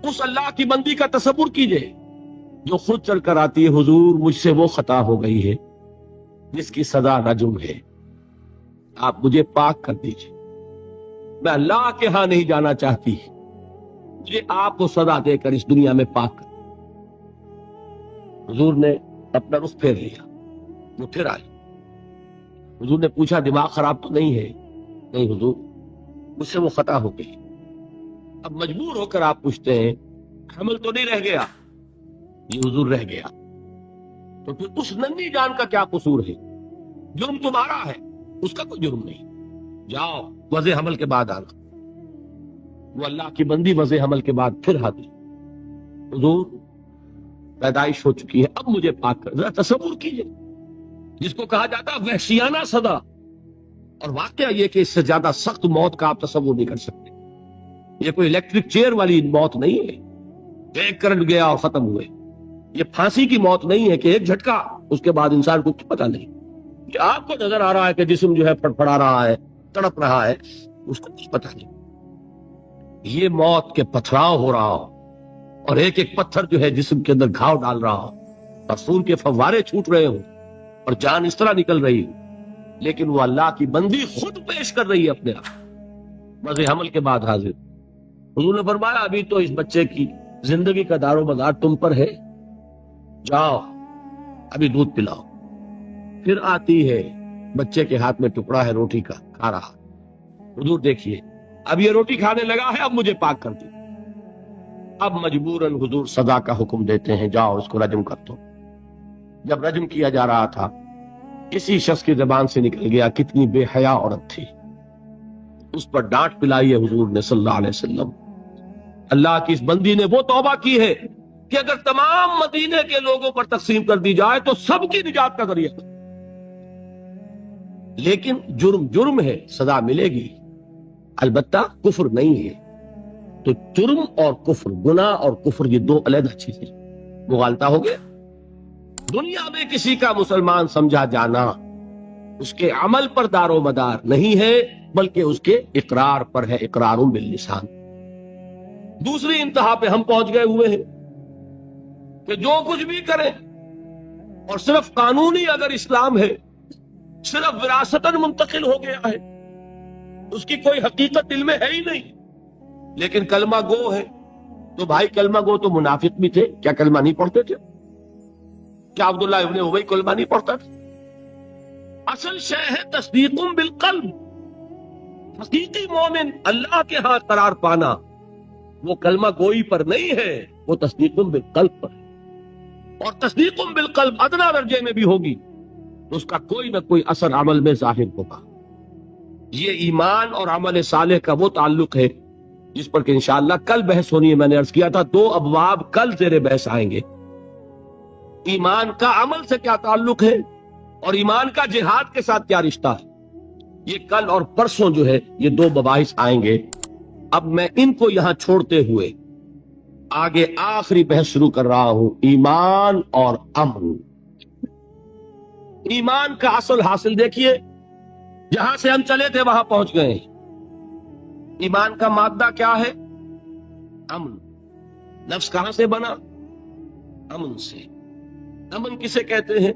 اس اللہ کی بندی کا تصور کیجئے جو خود چل کر آتی ہے، حضور مجھ سے وہ خطا ہو گئی ہے جس کی سزا رجم ہے، آپ مجھے پاک کر دیجئے، میں اللہ کے ہاں نہیں جانا چاہتی، مجھے آپ کو سزا دے کر اس دنیا میں پاک کر۔ حضور نے اپنا رخ پھیر لیا، وہ پھر آئی۔ حضور نے پوچھا دماغ خراب تو نہیں ہے؟ نہیں حضور، مجھ سے وہ خطا ہو گئی۔ اب مجبور ہو کر آپ پوچھتے ہیں حمل تو نہیں رہ گیا؟ جی حضور رہ گیا۔ تو پھر اس ننھی جان کا کیا قصور ہے؟ جرم تمہارا ہے، اس کا کوئی جرم نہیں۔ جاؤ وضع حمل کے بعد آنا۔ وہ اللہ کی بندی وضع حمل کے بعد پھر حاضر، حضور پیدائش ہو چکی ہے، اب مجھے پاک کر۔ ذرا تصور کیجئے، جس کو کہا جاتا ہے وحشیانہ سزا، اور واقعہ یہ کہ اس سے زیادہ سخت موت کا آپ تصور نہیں کر سکتے۔ یہ کوئی الیکٹرک چیئر والی موت نہیں ہے، ایک کرنٹ گیا اور ختم ہوئے۔ یہ پھانسی کی موت نہیں ہے کہ ایک جھٹکا اس کے بعد انسان کو کچھ پتہ نہیں۔ کہ آپ کو نظر آ رہا ہے کہ جسم جو ہے پھڑپڑا رہا ہے، تڑپ رہا ہے، اس کو کچھ پتہ نہیں۔ یہ موت کے پتھراؤ ہو رہا ہو اور ایک ایک پتھر جو ہے جسم کے اندر گھاؤ ڈال رہا ہو، اور خون کے فوارے چھوٹ رہے ہوں اور جان اس طرح نکل رہی ہو، لیکن وہ اللہ کی بندی خود پیش کر رہی ہے اپنے آپ، وضع حمل کے بعد حاضر۔ حضور نے فرمایا ابھی تو اس بچے کی زندگی کا دار و مدار تم پر ہے، جاؤ ابھی دودھ پلاؤ۔ پھر آتی ہے، بچے کے ہاتھ میں ٹکڑا ہے روٹی کا، کھا رہا۔ حضور دیکھیے اب یہ روٹی کھانے لگا ہے، اب مجھے پاک کر دی۔ اب مجبوراً حضور سزا کا حکم دیتے ہیں، جاؤ اس کو رجم کر دو۔ جب رجم کیا جا رہا تھا، کسی شخص کی زبان سے نکل گیا کتنی بے حیا عورت تھی، اس پر ڈانٹ پلائی ہے حضور نے صلی اللہ علیہ وسلم۔ اللہ کی اس بندی نے وہ توبہ کی ہے کہ اگر تمام مدینے کے لوگوں پر تقسیم کر دی جائے تو سب کی نجات کا ذریعہ، لیکن جرم جرم ہے، سزا ملے گی، البتہ کفر نہیں ہے۔ تو جرم اور کفر، گناہ اور کفر، یہ دو علیحدہ چیزیں، مغالطہ ہو گیا۔ دنیا میں کسی کا مسلمان سمجھا جانا اس کے عمل پر دار و مدار نہیں ہے، بلکہ اس کے اقرار پر ہے، اقرار باللسان۔ دوسری انتہا پہ ہم پہنچ گئے ہوئے ہیں کہ جو کچھ بھی کریں، اور صرف قانونی اگر اسلام ہے، صرف وراثتاً منتقل ہو گیا ہے، اس کی کوئی حقیقت دل میں ہے ہی نہیں، لیکن کلمہ گو ہے۔ تو بھائی کلمہ گو تو منافق بھی تھے، کیا کلمہ نہیں پڑھتے تھے؟ کیا عبداللہ ابن ابی کلمہ نہیں پڑھتا تھا؟ اصل شے ہے تصدیق بالقلب۔ حقیقی مومن اللہ کے ہاں قرار پانا وہ کلمہ گوئی پر نہیں ہے، وہ تصدیق بالقلب پر ہے، اور تصدیق بالقلب ادنا درجے میں بھی ہوگی تو اس کا کوئی نہ کوئی اثر عمل میں ظاہر ہوگا۔ یہ ایمان اور عمل صالح کا وہ تعلق ہے جس پر کہ انشاءاللہ کل بحث ہونی ہے۔ میں نے عرض کیا تھا 2 ابواب کل زیر بحث آئیں گے۔ ایمان کا عمل سے کیا تعلق ہے اور ایمان کا جہاد کے ساتھ کیا رشتہ ہے، یہ کل اور پرسوں جو ہے یہ 2 مباحث آئیں گے۔ اب میں ان کو یہاں چھوڑتے ہوئے آگے آخری بحث شروع کر رہا ہوں، ایمان اور امن۔ ایمان کا اصل حاصل دیکھیے، جہاں سے ہم چلے تھے وہاں پہنچ گئے ہیں۔ ایمان کا مادہ کیا ہے؟ امن۔ نفس کہاں سے بنا؟ امن سے۔ امن کسے کہتے ہیں؟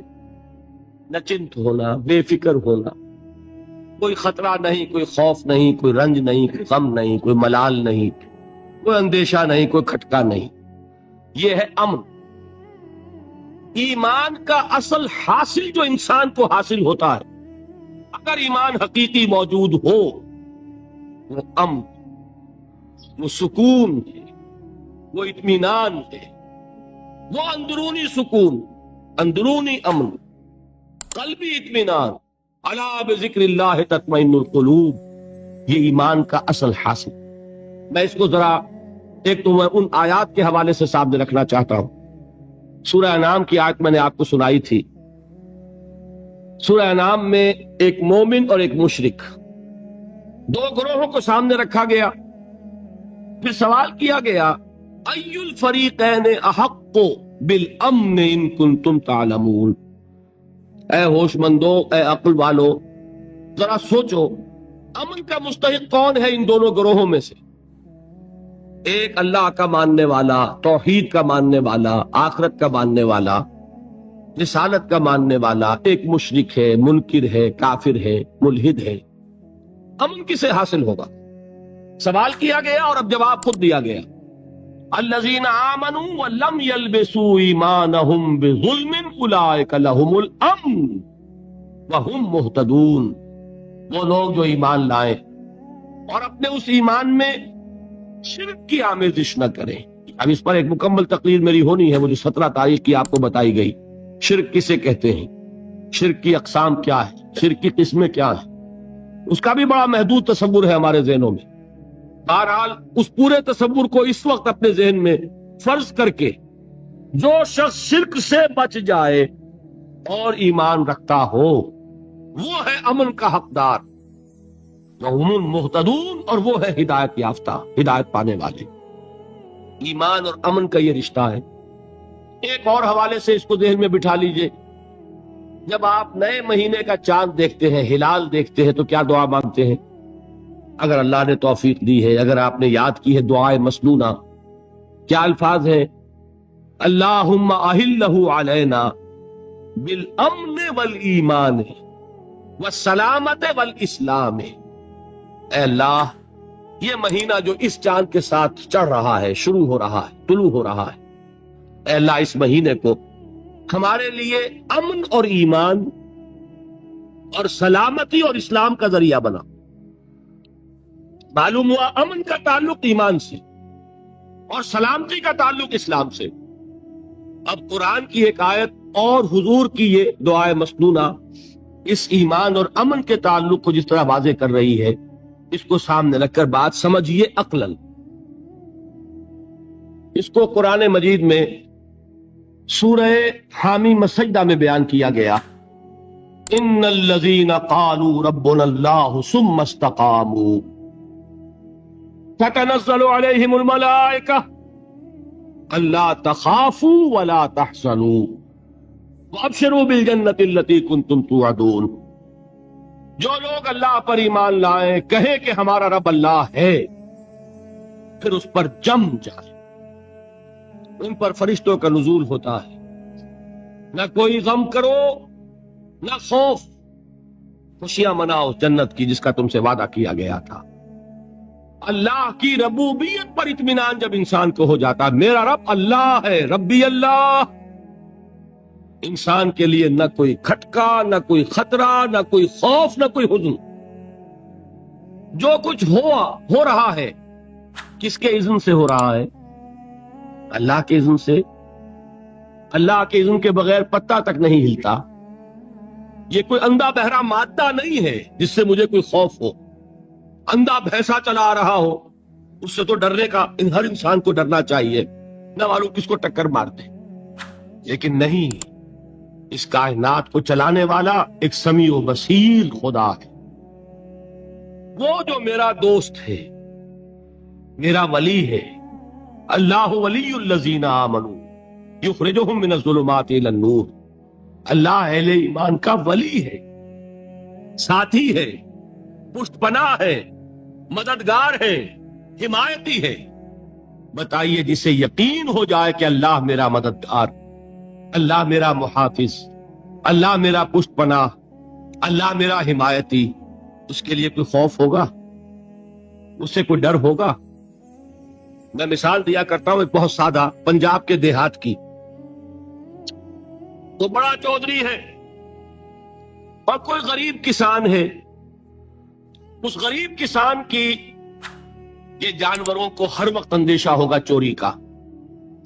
نچنت ہونا، بے فکر ہونا، کوئی خطرہ نہیں، کوئی خوف نہیں، کوئی رنج نہیں، کوئی غم نہیں، کوئی ملال نہیں، کوئی اندیشہ نہیں، کوئی کھٹکا نہیں، یہ ہے امن۔ ایمان کا اصل حاصل جو انسان کو حاصل ہوتا ہے، اگر ایمان حقیقی موجود ہو، وہ امن، وہ سکون ہے، وہ اطمینان ہے، وہ اندرونی سکون، اندرونی امن، قلبی اطمینان۔ الا بذکر اللہ تطمئن القلوب، یہ ایمان کا اصل حاصل۔ میں اس کو ذرا ایک تو میں ان آیات کے حوالے سے سامنے رکھنا چاہتا ہوں۔ سورہ انعام کی آیت میں نے آپ کو سنائی تھی۔ سورہ انعام میں ایک مومن اور ایک مشرک، 2 گروہوں کو سامنے رکھا گیا، پھر سوال کیا گیا ای الفریقین احق بالامن ان کنتم تعلمون۔ اے ہوش مندو، اے عقل والو، ذرا سوچو امن کا مستحق کون ہے ان دونوں گروہوں میں سے؟ ایک اللہ کا ماننے والا، توحید کا ماننے والا، آخرت کا ماننے والا، رسالت کا ماننے والا، ایک مشرک ہے، منکر ہے، کافر ہے، ملحد ہے، امن کسے حاصل ہوگا؟ سوال کیا گیا اور اب جواب خود دیا گیا، الذین آمنوا ولم یلبسوا ایمانہم بظلم اولئک لہم الامن وہم مہتدون۔ وہ لوگ جو ایمان لائیں اور اپنے اس ایمان میں شرک کی آمیزش نہ کریں۔ اب اس پر ایک مکمل تقریر میری ہونی ہے، وہ جو 17 تاریخ کی آپ کو بتائی گئی، شرک کسے کہتے ہیں، شرک کی اقسام کیا ہے، شرک کی قسمیں کیا ہیں، اس کا بھی بڑا محدود تصور ہے ہمارے ذہنوں میں۔ بہرحال اس پورے تصور کو اس وقت اپنے ذہن میں فرض کر کے جو شخص شرک سے بچ جائے اور ایمان رکھتا ہو وہ ہے امن کا حقدار، وہم مہتدون، اور وہ ہے ہدایت یافتہ، ہدایت پانے والے۔ ایمان اور امن کا یہ رشتہ ہے۔ ایک اور حوالے سے اس کو ذہن میں بٹھا لیجئے، جب آپ نئے مہینے کا چاند دیکھتے ہیں، ہلال دیکھتے ہیں، تو کیا دعا مانگتے ہیں؟ اگر اللہ نے توفیق دی ہے، اگر آپ نے یاد کی ہے دعائے مسنونہ، کیا الفاظ ہیں؟ اللہم اہلہ علینا بالامن والایمان والسلامت والاسلام۔ اے اللہ، یہ مہینہ جو اس چاند کے ساتھ چڑھ رہا ہے، شروع ہو رہا ہے، طلوع ہو رہا ہے، اے اللہ اس مہینے کو ہمارے لیے امن اور ایمان اور سلامتی اور اسلام کا ذریعہ بنا۔ معلوم ہوا امن کا تعلق ایمان سے اور سلامتی کا تعلق اسلام سے۔ اب قرآن کی ایک آیت اور حضور کی یہ دعائے مسنونہ اس ایمان اور امن کے تعلق کو جس طرح واضح کر رہی ہے، اس کو سامنے رکھ کر بات سمجھیے عقلاً۔ اس کو قرآن مجید میں سورہ حامیم السجدہ میں بیان کیا گیا، ان الذین قالوا ربنا اللہ ثم استقاموا تتنزل علیہم الملائکہ الا تخافوا ولا تحزنوا وابشروا بالجنۃ التی کنتم توعدون۔ جو لوگ اللہ پر ایمان لائیں، کہیں کہ ہمارا رب اللہ ہے، پھر اس پر جم جائے، ان پر فرشتوں کا نزول ہوتا ہے، نہ کوئی غم کرو نہ خوف، خوشیاں مناؤ جنت کی جس کا تم سے وعدہ کیا گیا تھا۔ اللہ کی ربوبیت پر اطمینان جب انسان کو ہو جاتا، میرا رب اللہ ہے، ربی اللہ، انسان کے لیے نہ کوئی کھٹکا، نہ کوئی خطرہ، نہ کوئی خوف، نہ کوئی حزن۔ جو کچھ ہو رہا ہے کس کے اذن سے ہو رہا ہے؟ اللہ کے اذن سے۔ اللہ کے اذن کے بغیر پتہ تک نہیں ہلتا۔ یہ کوئی اندھا بہرا مادہ نہیں ہے جس سے مجھے کوئی خوف ہو۔ اندھا بھینسا چلا آ رہا ہو، اس سے تو ڈرنے کا ہر انسان کو ڈرنا چاہیے، نہ معلوم کس کو ٹکر مار دے۔ لیکن نہیں، اس کائنات کو چلانے والا ایک سمیع و بصیر خدا ہے، وہ جو میرا دوست ہے، میرا ولی ہے۔ اللہ ولی الذین آمنوا یخرجہم من الظلمات الی النور۔ اللہ اہل ایمان کا ولی ہے، ساتھی ہے، پشت پناہ ہے، مددگار ہے، حمایتی ہے۔ بتائیے جسے یقین ہو جائے کہ اللہ میرا مددگار، اللہ میرا محافظ، اللہ میرا پشت پناہ، اللہ میرا حمایتی، اس کے لیے کوئی خوف ہوگا؟ اس سے کوئی ڈر ہوگا؟ میں مثال دیا کرتا ہوں ایک بہت سادہ، پنجاب کے دیہات کی۔ تو بڑا چودھری ہے اور کوئی غریب کسان ہے۔ اس غریب کسان کی یہ جانوروں کو ہر وقت اندیشہ ہوگا چوری کا،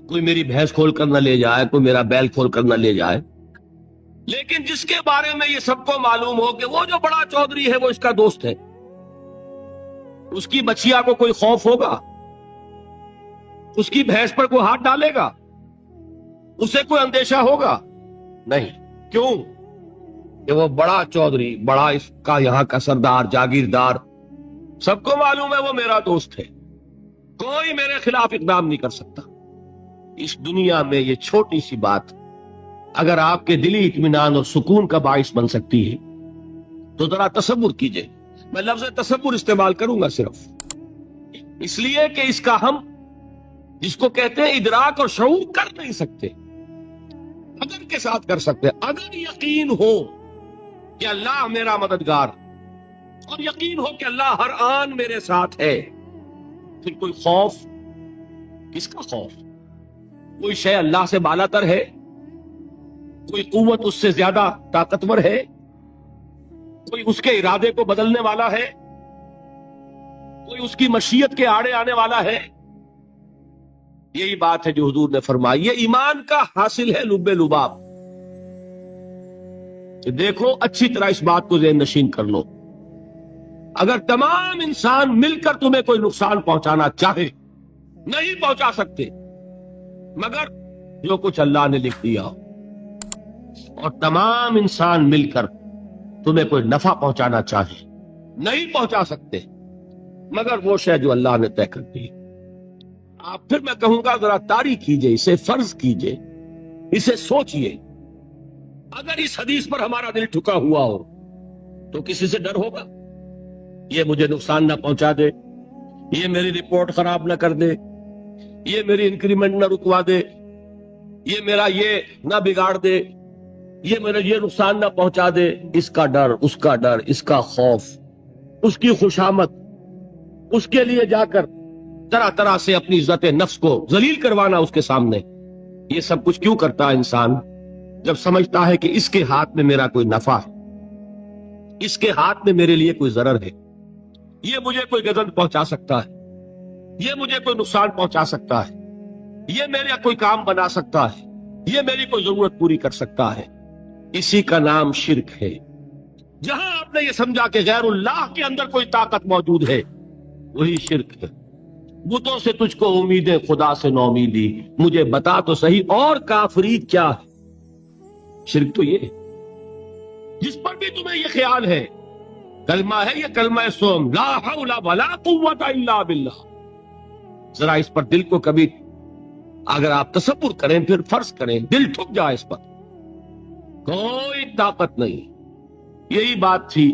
کوئی میری بھینس کھول کر نہ لے جائے، کوئی میرا بیل کھول کر نہ لے جائے۔ لیکن جس کے بارے میں یہ سب کو معلوم ہو کہ وہ جو بڑا چودھری ہے وہ اس کا دوست ہے، اس کی بچیا کو کوئی خوف ہوگا؟ اس کی بھینس پر کوئی ہاتھ ڈالے گا؟ اسے کوئی اندیشہ ہوگا؟ نہیں۔ کیوں؟ کہ وہ بڑا چودھری، بڑا اس کا یہاں کا سردار، جاگیردار، سب کو معلوم ہے وہ میرا دوست ہے، کوئی میرے خلاف اقدام نہیں کر سکتا۔ اس دنیا میں یہ چھوٹی سی بات اگر آپ کے دلی اطمینان اور سکون کا باعث بن سکتی ہے تو ذرا تصور کیجئے۔ میں لفظ تصور استعمال کروں گا صرف اس لیے کہ اس کا ہم جس کو کہتے ہیں ادراک اور شعور کر نہیں سکتے، اگر کے ساتھ کر سکتے، اگر یقین ہو کہ اللہ میرا مددگار اور یقین ہو کہ اللہ ہر آن میرے ساتھ ہے، پھر کوئی خوف، کس کا خوف؟ کوئی شے اللہ سے بالا تر ہے؟ کوئی قوت اس سے زیادہ طاقتور ہے؟ کوئی اس کے ارادے کو بدلنے والا ہے؟ کوئی اس کی مشیت کے آڑے آنے والا ہے؟ یہی بات ہے جو حضور نے فرمائی، یہ ایمان کا حاصل ہے لب لباب۔ دیکھو اچھی طرح اس بات کو ذہن نشین کر لو، اگر تمام انسان مل کر تمہیں کوئی نقصان پہنچانا چاہے، نہیں پہنچا سکتے مگر جو کچھ اللہ نے لکھ دیا، اور تمام انسان مل کر تمہیں کوئی نفع پہنچانا چاہے، نہیں پہنچا سکتے مگر وہ شے جو اللہ نے طے کر دی۔ آپ پھر میں کہوں گا ذرا طاری کیجئے، اسے فرض کیجئے، اسے سوچئے، اگر اس حدیث پر ہمارا دل ٹھکا ہوا ہو تو کسی سے ڈر ہوگا؟ یہ مجھے نقصان نہ پہنچا دے، یہ میری رپورٹ خراب نہ کر دے، یہ میری انکریمنٹ نہ رکوا دے، یہ میرا یہ نہ بگاڑ دے، یہ میرا یہ نقصان نہ پہنچا دے۔ اس کا ڈر، اس کا ڈر، اس کا خوف، اس کی خوشامد، اس کے لیے جا کر طرح طرح سے اپنی عزت نفس کو ذلیل کروانا اس کے سامنے، یہ سب کچھ کیوں کرتا ہے انسان؟ جب سمجھتا ہے کہ اس کے ہاتھ میں میرا کوئی نفع ہے، اس کے ہاتھ میں میرے لیے کوئی ضرر ہے، یہ مجھے کوئی گزند پہنچا سکتا ہے، یہ مجھے کوئی نقصان پہنچا سکتا ہے، یہ میرا کوئی کام بنا سکتا ہے، یہ میری کوئی ضرورت پوری کر سکتا ہے، اسی کا نام شرک ہے۔ جہاں آپ نے یہ سمجھا کہ غیر اللہ کے اندر کوئی طاقت موجود ہے، وہی شرک ہے۔ بتوں سے تجھ کو امیدیں، خدا سے نو امیدی، مجھے بتا تو صحیح اور کافری کیا ہے؟ شرک تو یہ ہے۔ جس پر بھی تمہیں یہ خیال ہے، کلمہ ہے یہ کلمہ سوم، لا حول ولا قوت الا باللہ، ذرا اس پر دل کو کبھی اگر آپ تصور کریں، پھر فرض کریں، دل ٹھک جائے اس پر، کوئی طاقت نہیں۔ یہی بات تھی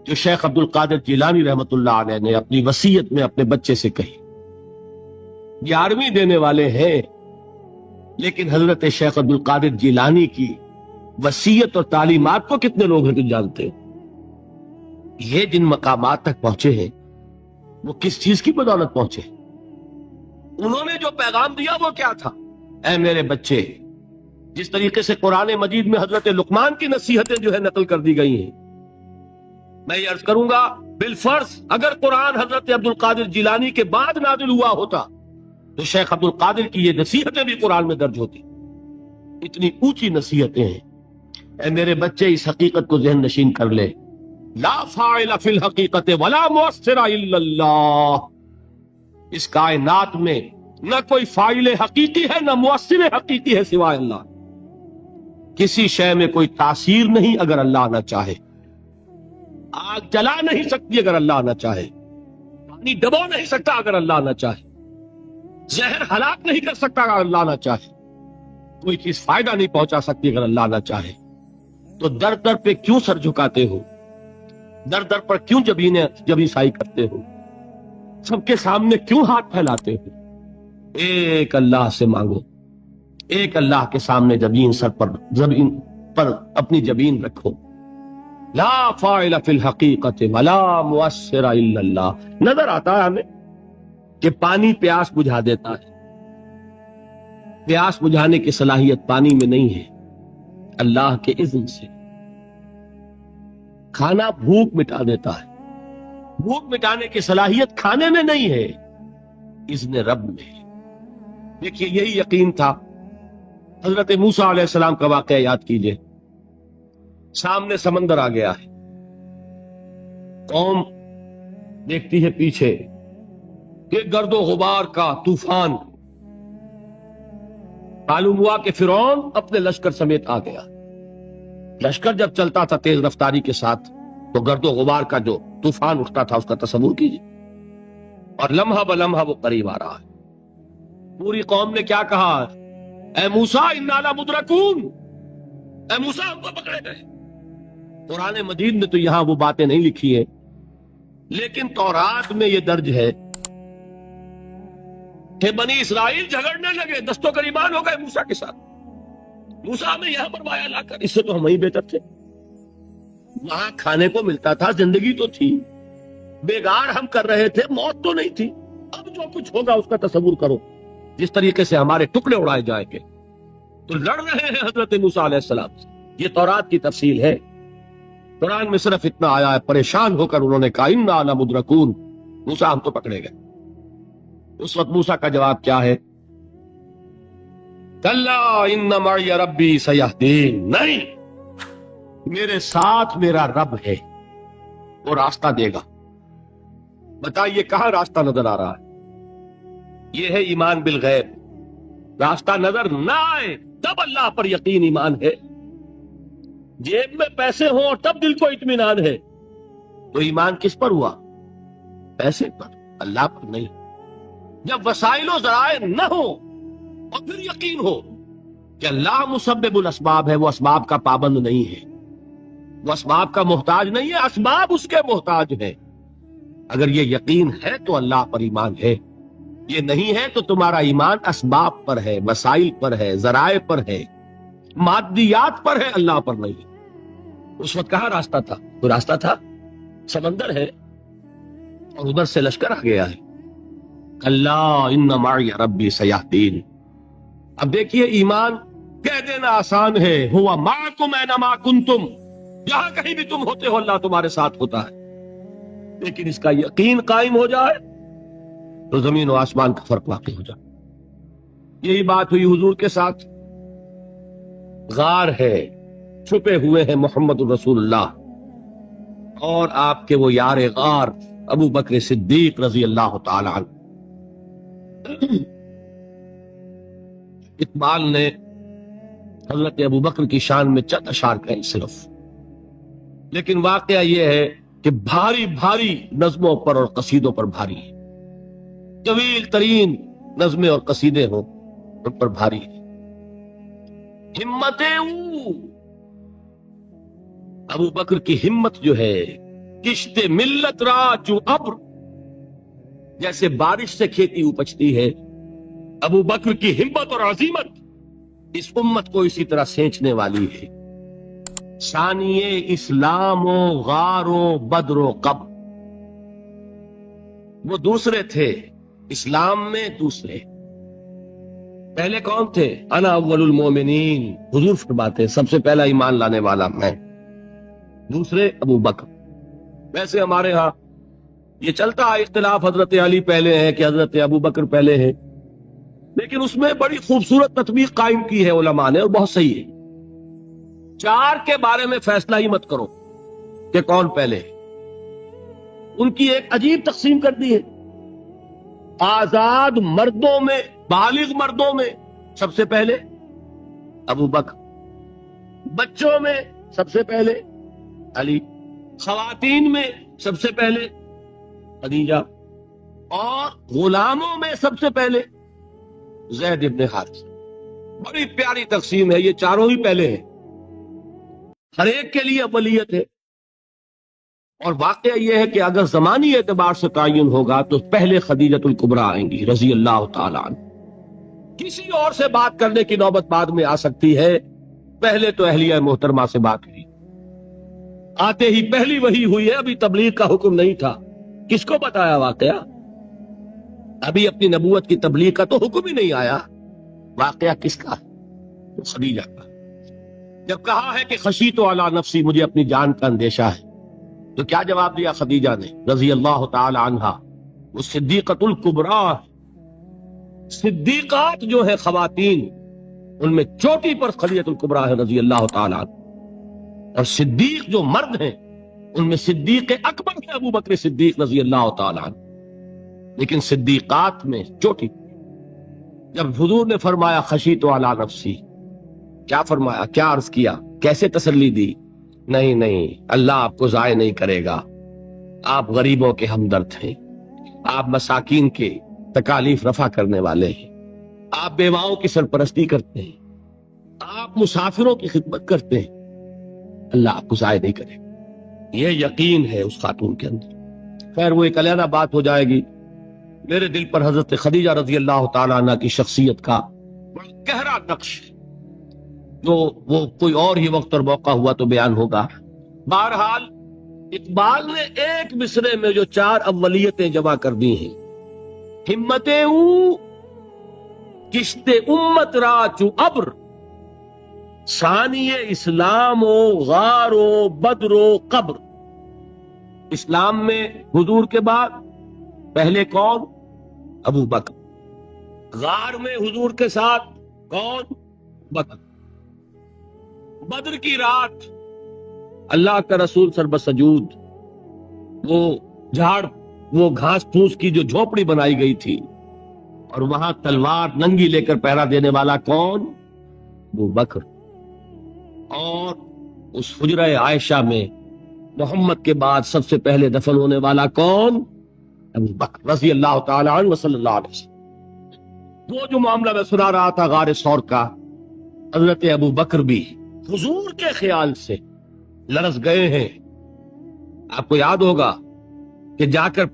جو شیخ عبد القادر جیلانی رحمت اللہ علیہ نے اپنی وصیت میں اپنے بچے سے کہی۔ 11ویں دینے والے ہیں، لیکن حضرت شیخ عبد القادر جیلانی کی وصیت اور تعلیمات کو کتنے لوگ ہیں جو جانتے ہیں؟ یہ جن مقامات تک پہنچے ہیں وہ کس چیز کی بدولت پہنچے؟ انہوں نے جو پیغام دیا وہ کیا تھا؟ اے میرے بچے، جس طریقے سے قرآن مجید میں حضرت لقمان کی نصیحتیں جو ہے نقل کر دی گئی ہیں، میں یہ عرض کروں گا بالفرض اگر قرآن حضرت عبد القادر جیلانی کے بعد نازل ہوا ہوتا تو شیخ عبد القادر کی یہ نصیحتیں بھی قرآن میں درج ہوتی۔ اتنی اونچی نصیحتیں ہیں۔ اے میرے بچے، اس حقیقت کو ذہن نشین کر لے، لا فاعل فی الحقیقت ولا مؤثر الا اللہ، اس کائنات میں نہ کوئی فاعل حقیقی ہے نہ مؤثر حقیقی ہے سوائے اللہ۔ کسی شے میں کوئی تاثیر نہیں اگر اللہ نہ چاہے، آگ جلا نہیں سکتی اگر اللہ نہ چاہے، پانی ڈبو نہیں سکتا اگر اللہ نہ چاہے، زہر ہلاک نہیں کر سکتا اگر اللہ نہ چاہے، کوئی چیز فائدہ نہیں پہنچا سکتی اگر اللہ نہ چاہے۔ تو در در پہ کیوں سر جھکاتے ہو؟ در در پر کیوں جبیں سائی کرتے ہو؟ سب کے سامنے کیوں ہاتھ پھیلاتے ہو؟ ایک اللہ سے مانگو، ایک اللہ کے سامنے زمین پر اپنی جبین رکھو۔ لا فاعل فی الحقیقت ولا مؤثر الا اللہ۔ نظر آتا ہے ہمیں کہ پانی پیاس بجھا دیتا ہے، پیاس بجھانے کی صلاحیت پانی میں نہیں ہے، اللہ کے اذن سے۔ کھانا بھوک مٹا دیتا ہے، بھوک مٹانے کی صلاحیت کھانے میں نہیں ہے، اذن رب میں۔ دیکھیے یہی یقین تھا۔ حضرت موسیٰ علیہ السلام کا واقعہ یاد کیجئے، سامنے سمندر آ گیا ہے، قوم دیکھتی ہے پیچھے کہ گرد و غبار کا طوفان، معلوم ہوا کہ فرعون اپنے لشکر سمیت آ گیا۔ لشکر جب چلتا تھا تیز رفتاری کے ساتھ تو گرد و غبار کا جو طوفان اٹھتا تھا اس کا تصور کیجئے، اور لمحہ بلمحہ وہ قریب آ رہا ہے۔ پوری قوم نے کیا کہا؟ اے موسیٰ انا لمدرکون، اے موسیٰ ہم کو پکڑے گئے۔ قرآن مجید میں تو یہاں وہ باتیں نہیں لکھی ہیں، لیکن تورات میں یہ درج ہے کہ بنی اسرائیل جھگڑنے لگے، دست و گریبان ہو گئے موسیٰ کے ساتھ، موسیٰ ہمیں یہاں مروایا لا کر، اس سے تو ہم ہی بہتر تھے، وہاں کھانے کو ملتا تھا، زندگی تو تھی، بیگار ہم کر رہے تھے، موت تو نہیں تھی، اب جو کچھ ہوگا اس کا تصور کرو، جس طریقے سے ہمارے ٹکڑے اڑائے جائیں گے۔ تو لڑ رہے ہیں حضرت موسیٰ علیہ السلام سے، یہ تورات کی تفصیل ہے۔ قرآن میں صرف اتنا آیا ہے، پریشان ہو کر انہوں نے کہا انا لمدرکون، موسیٰ ہم تو پکڑے گئے۔ اس وقت موسیٰ کا جواب کیا ہے؟ کلا ان معی ربی سیہدین، نہیں، میرے ساتھ میرا رب ہے، وہ راستہ دے گا۔ بتائیے کہاں راستہ نظر آ رہا ہے؟ یہ ہے ایمان بالغیب۔ راستہ نظر نہ آئے تب اللہ پر یقین ایمان ہے، جیب میں پیسے ہوں اور تب دل کو اطمینان ہے، تو ایمان کس پر ہوا؟ پیسے پر، اللہ پر نہیں۔ جب وسائل و ذرائع نہ ہو اور پھر یقین ہو کہ اللہ مسبب الاسباب ہے، وہ اسباب کا پابند نہیں ہے، وہ اسباب کا محتاج نہیں ہے، اسباب اس کے محتاج ہیں۔ اگر یہ یقین ہے تو اللہ پر ایمان ہے، یہ نہیں ہے تو تمہارا ایمان اسباب پر ہے، وسائل پر ہے، ذرائع پر ہے، مادیات پر ہے، اللہ پر نہیں۔ اس وقت کہاں راستہ تھا؟ کوئی راستہ تھا؟ سمندر ہے اور ادھر سے لشکر آ گیا ہے۔ اللہ ان معی ربی سیہدین۔ اب دیکھیے ایمان کہہ دینا آسان ہے، ہوا معکم اینما کنتم، جہاں کہیں بھی تم ہوتے ہو اللہ تمہارے ساتھ ہوتا ہے، لیکن اس کا یقین قائم ہو جائے تو زمین و آسمان کا فرق واقع ہو جائے۔ یہی بات ہوئی حضور کے ساتھ۔ غار ہے، چھپے ہوئے ہیں محمد الرسول اللہ اور آپ کے وہ یار غار ابو بکر صدیق رضی اللہ تعالی عنہ۔ اقبال نے حضرت ابو بکر کی شان میں چند اشعار کہیں صرف، لیکن واقعہ یہ ہے کہ بھاری بھاری نظموں پر اور قصیدوں پر بھاری ہے، طویل ترین نظمیں اور قصیدے ہوں ان پر بھاری ہے۔ ہمتیں ابو بکر کی ہمت جو ہے، کشت ملت را جو ابر، جیسے بارش سے کھیتی اپجتی ہے، ابو بکر کی ہمت اور عظیمت اس امت کو اسی طرح سینچنے والی ہے۔ ثانیے اسلام و غار و بدر و قب، وہ دوسرے تھے اسلام میں، دوسرے پہلے کون تھے؟ انا اول المومنین، حضور فرماتے ہیں سب سے پہلا ایمان لانے والا میں، دوسرے ابو بکر۔ ویسے ہمارے ہاں یہ چلتا ہے اختلاف، حضرت علی پہلے ہیں کہ حضرت ابو بکر پہلے ہیں، لیکن اس میں بڑی خوبصورت تطبیق قائم کی ہے علماء نے اور بہت صحیح ہے۔ چار کے بارے میں فیصلہ ہی مت کرو کہ کون پہلے ہے، ان کی ایک عجیب تقسیم کر دی ہے۔ آزاد مردوں میں، بالغ مردوں میں سب سے پہلے ابو بکر، بچوں میں سب سے پہلے علی، خواتین میں سب سے پہلے خدیجہ، اور غلاموں میں سب سے پہلے زید ابن حارثہ۔ بڑی پیاری تقسیم ہے، یہ چاروں ہی پہلے ہیں، ہر ایک کے لیے اولیت ہے۔ اور واقعہ یہ ہے کہ اگر زمانی اعتبار سے تعین ہوگا تو پہلے خدیجۃ الکبریٰ آئیں گی رضی اللہ تعالی عنہ۔ کسی اور سے بات کرنے کی نوبت بعد میں آ سکتی ہے، پہلے تو اہلیہ محترمہ سے بات ہوئی، آتے ہی پہلی وحی ہوئی ہے، ابھی تبلیغ کا حکم نہیں تھا۔ کس کو بتایا واقعہ؟ ابھی اپنی نبوت کی تبلیغ کا تو حکم ہی نہیں آیا۔ واقعہ کس کا؟ خدیجہ کا۔ جب کہا ہے کہ خشیت علی نفسی، مجھے اپنی جان کا اندیشہ ہے، تو کیا جواب دیا خدیجہ نے رضی اللہ تعالی عنہا؟ وہ صدیقۃ الکبریٰ، صدیقات جو ہے خواتین، ان میں چوٹی پر خدیجۃ الکبریٰ ہے رضی اللہ تعالی عنہ، اور صدیق جو مرد ہیں ان میں صدیق اکبر ہے ابو بکر صدیق رضی اللہ تعالی عنہ، لیکن صدیقات میں چوٹی۔ جب حضور نے فرمایا خشیت علی نفسی، کیا فرمایا؟ کیا عرض کیا؟ کیسے تسلی دی؟ نہیں نہیں، اللہ آپ کو ضائع نہیں کرے گا، آپ غریبوں کے ہمدرد ہیں، آپ مساکین کے تکالیف رفع کرنے والے ہیں، آپ بیواؤں کی سرپرستی کرتے ہیں، آپ مسافروں کی خدمت کرتے ہیں، اللہ آپ کو ضائع نہیں کرے گا۔ یہ یقین ہے اس خاتون کے اندر۔ خیر وہ ایک علیحدہ بات ہو جائے گی، میرے دل پر حضرت خدیجہ رضی اللہ تعالیٰ عنہ کی شخصیت کا بڑا گہرا نقش ہے، جو وہ کوئی اور ہی وقت اور موقع ہوا تو بیان ہوگا۔ بہرحال اقبال نے ایک مصرے میں جو 4 اولیتیں جمع کر دی ہیں، ہمتیں او کشت امت را چو ابر، ثانی اسلام و غار و بدر و قبر۔ اسلام میں حضور کے بعد پہلے کون؟ ابو بکر۔ غار میں حضور کے ساتھ کون؟ بکر۔ بدر کی رات اللہ کا رسول سر بسجود، وہ گھاس پھوس کی جو جھوپڑی بنائی گئی تھی، اور وہاں تلوار ننگی لے کر پہرا دینے والا کون؟ ابو بکر۔ اور اس حجرہ عائشہ میں محمد کے بعد سب سے پہلے دفن ہونے والا کون؟ ابو بکر رضی اللہ تعالی عنہ صلی اللہ علیہ وسلم۔ وہ جو معاملہ میں سنا رہا تھا غار ثور کا، حضرت ابو بکر بھی حضور کے خیال سے لرز گئے ہیں۔ آپ کو یاد ہوگا کہ جا کر